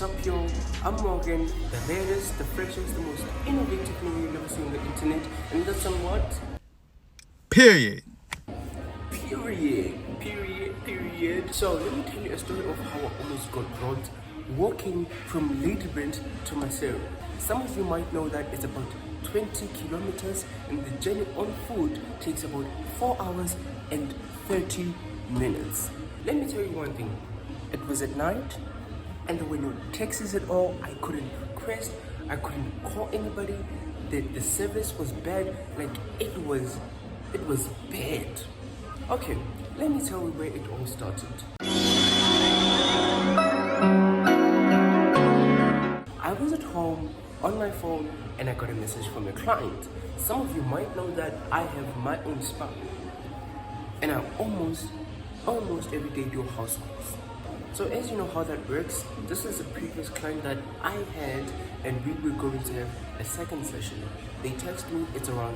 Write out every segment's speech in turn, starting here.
What's up, yo? I'm Morgan, the latest, the freshest, the most innovative movie you'll ever see on the internet. And that's on what? Period. Period. So let me tell you a story of how I almost got robbed walking from Ladybrand to Maseru. Some of you might know that it's about 20 kilometers and the journey on foot takes about 4 hours and 30 minutes. Let me tell you one thing. It was at night and there were no taxis at all. I couldn't request, I couldn't call anybody. The service was bad, like it was bad. Okay, let me tell you where it all started. I was at home on my phone and I got a message from a client. Some of you might know that I have my own spa and I almost every day do house calls. So as you know how that works, this is a previous client that I had and we were going to have a second session. They text me, it's around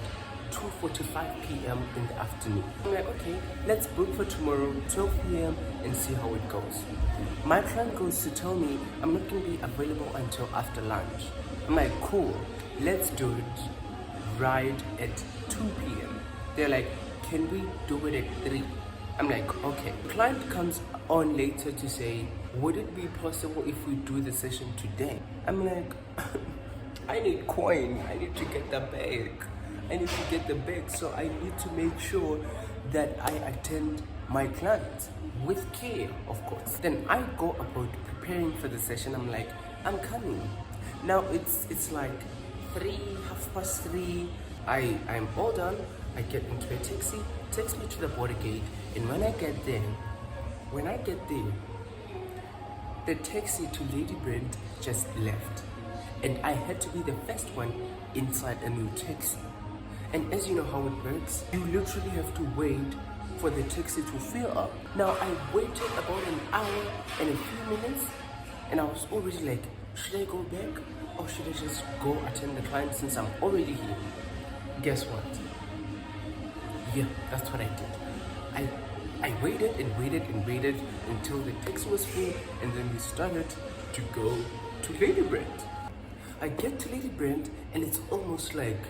2:45 p.m. in the afternoon. I'm like, okay, let's book for tomorrow, 12 p.m. and see how it goes. My client goes to tell me I'm not going to be available until after lunch. I'm like, cool, let's do it right at 2 p.m. They're like, can we do it at 3? I'm like, okay. Client comes on later to say, would it be possible if we do the session today? I'm like, I need coin, I need to get the bag. So I need to make sure that I attend my clients with care, of course. Then I go about preparing for the session. I'm like, I'm coming. Now it's like 3:30. I'm all done. I get into a taxi, takes me to the border gate, and when I get there, the taxi to Ladybrand just left. And I had to be the first one inside a new taxi. And as you know how it works, you literally have to wait for the taxi to fill up. Now I waited about an hour and a few minutes and I was already like, should I go back or should I just go attend the client since I'm already here? Guess what? Yeah, that's what I did. I waited until the taxi was full and then we started to go to Ladybrand. I get to Ladybrand and it's almost like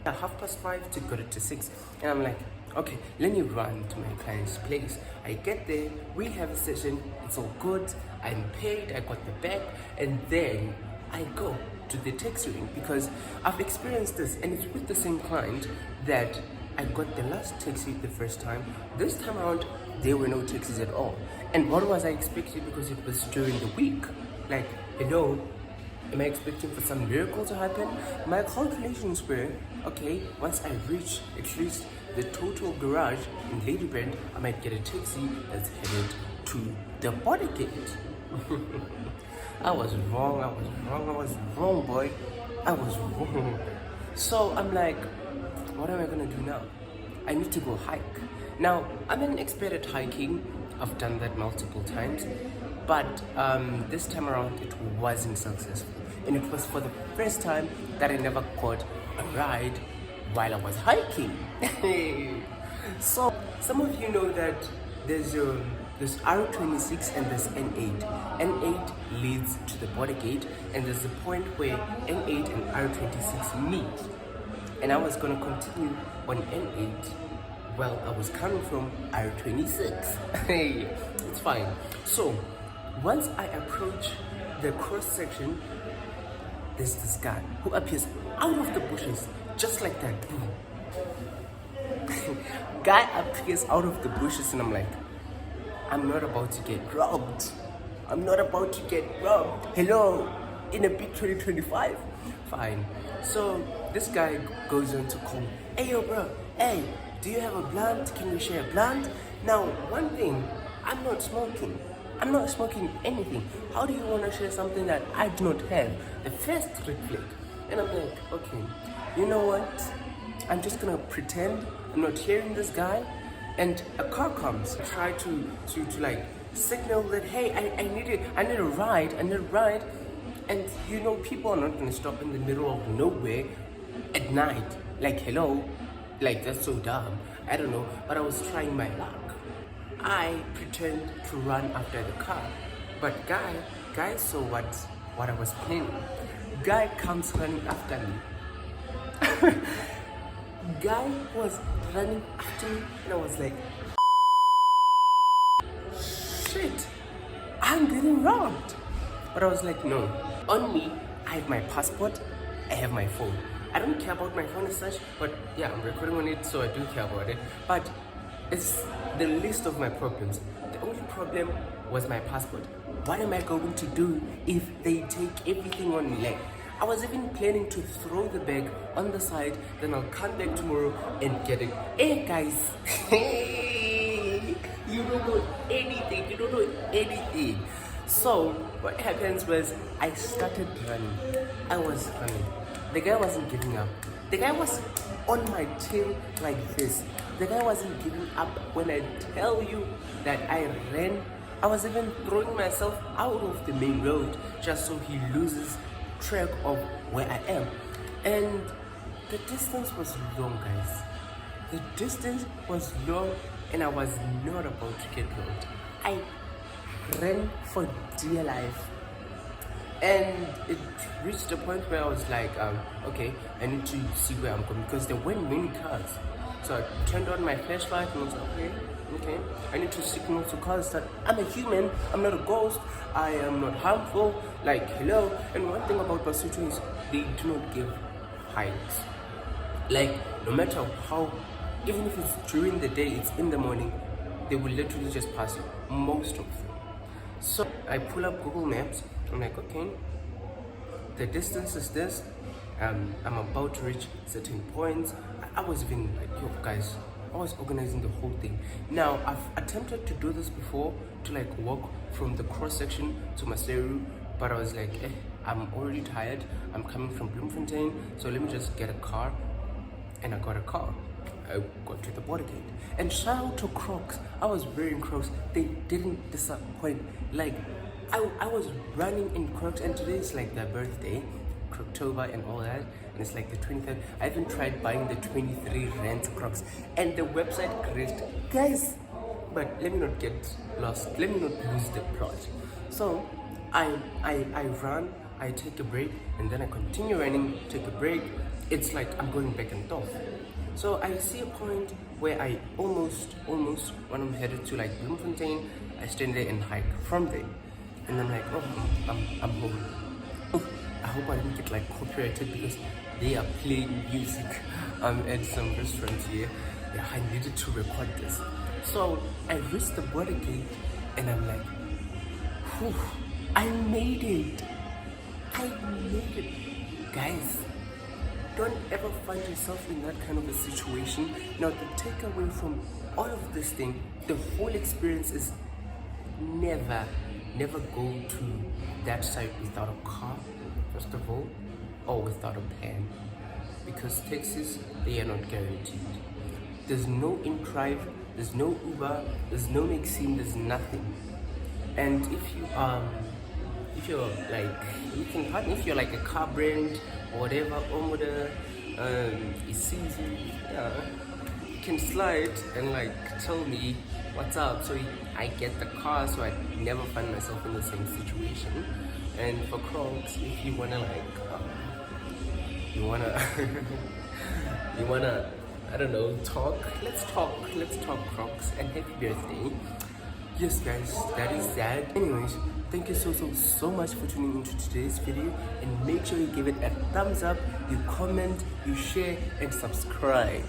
5:30 to go to 6 and I'm like, okay, let me run to my client's place. I get there, we have a session, it's all good, I'm paid, I got the bag, and then I go to the taxi ring because I've experienced this and it's with the same client that I got the last taxi the first time. This time around there were no taxis at all. And what was I expecting, because it was during the week? Like, hello, am I expecting for some miracle to happen? My calculations were, okay, once I reach at least the total garage in Ladybrand, I might get a taxi that's headed to the border gate. I was wrong, boy. I was wrong. So I'm like, what am I gonna do now? I need to go hike. Now, I'm an expert at hiking. I've done that multiple times. But this time around, it wasn't successful. And it was for the first time that I never got a ride while I was hiking. So, some of you know that there's R26 and there's N8. N8 leads to the border gate and there's a point where N8 and R26 meet. And I was going to continue on N8 while I was coming from R26. It's fine. So, once I approach the cross section, there's this guy who appears out of the bushes, just like that. Guy appears out of the bushes and I'm like, I'm not about to get robbed. Hello, in a big 2025. Fine. So this guy goes on to call, hey yo bro, hey, do you have a blunt? Can we share a blunt? Now, one thing, I'm not smoking anything. How do you want to share something that I do not have? The first red flag. And I'm like, okay, you know what? I'm just gonna pretend I'm not hearing this guy. And a car comes. I try to like signal that, hey, I need a ride. And you know, people are not gonna stop in the middle of nowhere at night. Like, hello, like that's so dumb. I don't know, but I was trying my luck. I pretend to run after the car, but guy guys saw what I was planning. Guy comes running after me. Guy was running after me and I was like, shit, I'm getting robbed. But I was like, no. On me, I have my passport, I have my phone. I don't care about my phone as such, but yeah, I'm recording on it, so I do care about it. But it's the least of my problems. The only problem was my passport. What am I going to do if they take everything on me? Like, I was even planning to throw the bag on the side, then I'll come back tomorrow and get it. Hey guys, you don't know anything, you don't know anything. So what happens was I started running. I was running. The guy wasn't giving up. The guy was on my tail like this. The guy wasn't giving up. When I tell you that I ran, I was even throwing myself out of the main road just so he loses track of where I am. And the distance was long, guys. The distance was long and I was not about to get robbed. I ran for dear life. And it reached a point where I was like, okay, I need to see where I'm going because there weren't many cars. So I turned on my flashlight and I was like, okay, I need to signal to cars that I'm a human, I'm not a ghost, I am not harmful, like, hello. And one thing about Maseru is they do not give heights. Like, no matter how, even if it's during the day, it's in the morning, they will literally just pass you, most of them. So I pull up Google Maps. I'm like, okay, the distance is this. I'm about to reach certain points. I was even like, yo guys, I was organizing the whole thing. Now I've attempted to do this before, to like walk from the cross section to Maseru, but I was like, I'm already tired. I'm coming from Bloemfontein, so let me just get a car. And I got a car. I got to the border gate. And shout out to Crocs. I was wearing Crocs. They didn't disappoint. Like, I was running in Crocs, and today is like their birthday, Croctober and all that, and it's like the 23rd. I even tried buying the 23 rand Crocs, and the website crashed, guys. But let me not get lost. Let me not lose the plot. So I run, I take a break, and then I continue running, take a break. It's like I'm going back and forth. So I see a point where I almost, when I'm headed to like Bloemfontein, I stand there and hike from there. And I'm like, oh, I'm home. Oh, I hope I didn't get like copyrighted because they are playing music at some restaurant here. Yeah, I needed to record this. So I reached the border gate and I'm like, whew, I made it. I made it. Guys, don't ever find yourself in that kind of a situation. Now, the takeaway from all of this thing, the whole experience is never go to that site without a car, first of all, or without a plan. Because taxis, they are not guaranteed. There's no InDrive, there's no Uber, there's no Maxim, there's nothing. And if you're like, you can partner if you're like a car brand or whatever, Omoda, Isuzu, yeah, you can slide and like tell me what's up, so I get the car, so I never find myself in the same situation. And for Crocs, if you wanna like, you wanna, I don't know, let's talk Crocs, and happy birthday. Yes guys, that is that. Anyways, thank you so much for tuning into today's video, and make sure you give it a thumbs up, you comment, you share, and subscribe.